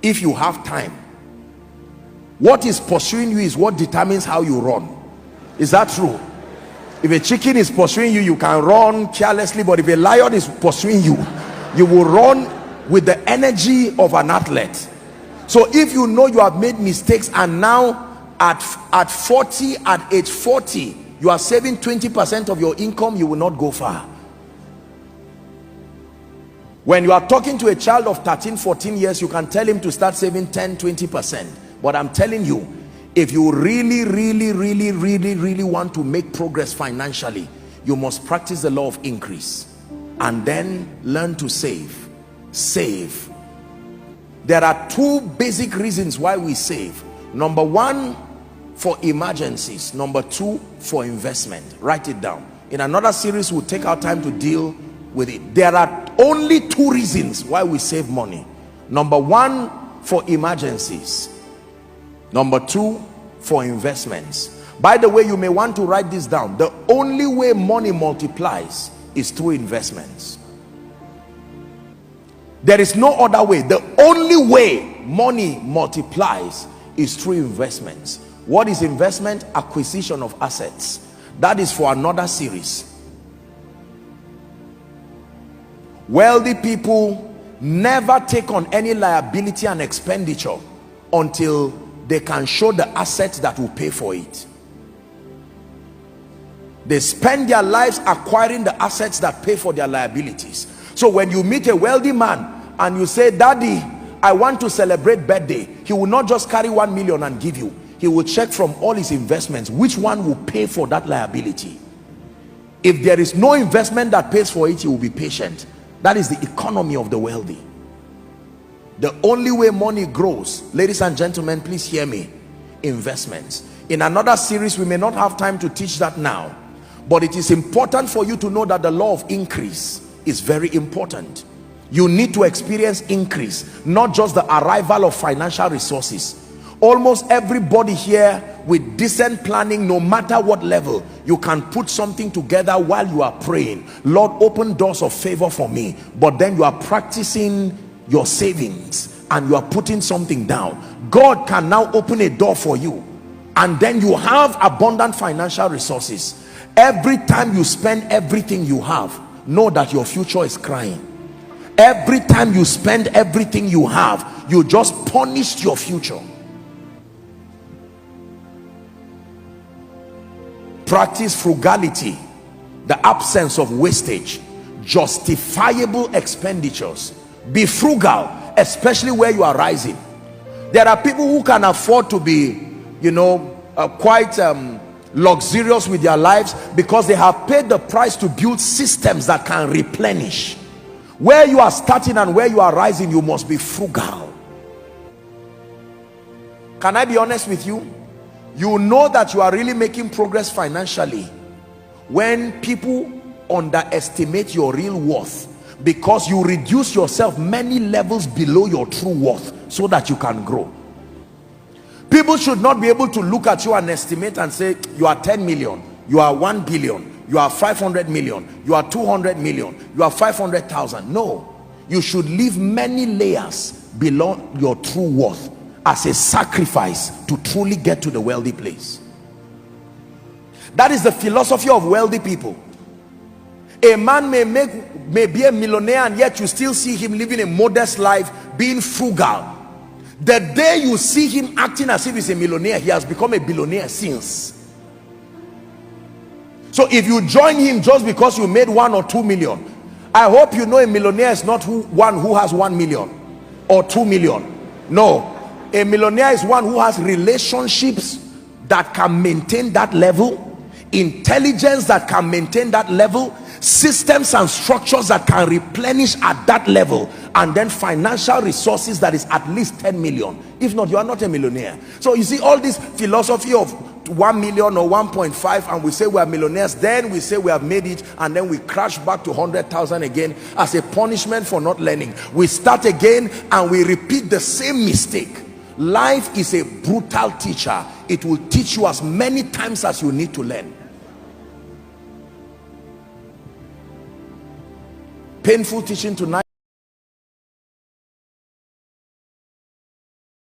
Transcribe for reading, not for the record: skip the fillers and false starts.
if you have time. What is pursuing you is what determines how you run. Is that true? If a chicken is pursuing you, you can run carelessly, but if a lion is pursuing you, you will run with the energy of an athlete. So if you know you have made mistakes, and now at age 40 you are saving 20% of your income, you will not go far. When you are talking to a child of 13-14 years, you can tell him to start saving 10-20%, but I'm telling you, if you really want to make progress financially, you must practice the law of increase and then learn to save. There are two basic reasons why we save. Number one, for emergencies. Number two, for investment. Write it down. In another series, we'll take our time to deal with it. There are only two reasons why we save money. Number one, for emergencies. Number two, for investments. By the way, you may want to write this down. The only way money multiplies is through investments. There is no other way. The only way money multiplies is through investments. What is investment? Acquisition of assets. That is for another series. Wealthy people never take on any liability and expenditure until they can show the assets that will pay for it. They spend their lives acquiring the assets that pay for their liabilities. So when you meet a wealthy man and you say, "Daddy, I want to celebrate birthday," he will not just carry 1 million and give you. He will check from all his investments which one will pay for that liability. If there is no investment that pays for it, he will be patient. That is the economy of the wealthy. The only way money grows, ladies and gentlemen, please hear me, investments. In another series, we may not have time to teach that now, but it is important for you to know that the law of increase is very important. You need to experience increase, not just the arrival of financial resources. Almost everybody here with decent planning, no matter what level, you can put something together while you are praying. Lord, open doors of favor for me. But then you are practicing your savings and you are putting something down. God can now open a door for you, and then you have abundant financial resources. Every time you spend everything you have, know that your future is crying. Every time you spend everything you have, you just punished your future. Practice frugality, the absence of wastage, justifiable expenditures. Be frugal, especially where you are rising. There are people who can afford to be, quite luxurious with their lives because they have paid the price to build systems that can replenish. Where you are starting and where you are rising, you must be frugal. Can I be honest with you? You know that you are really making progress financially when people underestimate your real worth, because you reduce yourself many levels below your true worth so that you can grow. People should not be able to look at you and estimate and say, you are 10 million, you are 1 billion, you are 500 million, you are 200 million, you are 500,000. No, you should leave many layers below your true worth as a sacrifice to truly get to the wealthy place. That is the philosophy of wealthy people. A man may be a millionaire, and yet you still see him living a modest life, being frugal. The day you see him acting as if he's a millionaire, he has become a billionaire since. So if you join him just because you made 1 or 2 million, I hope you know a millionaire is not one who has 1 million or 2 million. No, a millionaire is one who has relationships that can maintain that level, intelligence that can maintain that level, systems and structures that can replenish at that level, and then financial resources that is at least 10 million. If not, you are not a millionaire. So you see all this philosophy of 1 million or 1.5, and we say we are millionaires, then we say we have made it, and then we crash back to 100,000 again as a punishment for not learning. We start again and we repeat the same mistake. Life is a brutal teacher. It will teach you as many times as you need to learn. Painful teaching tonight.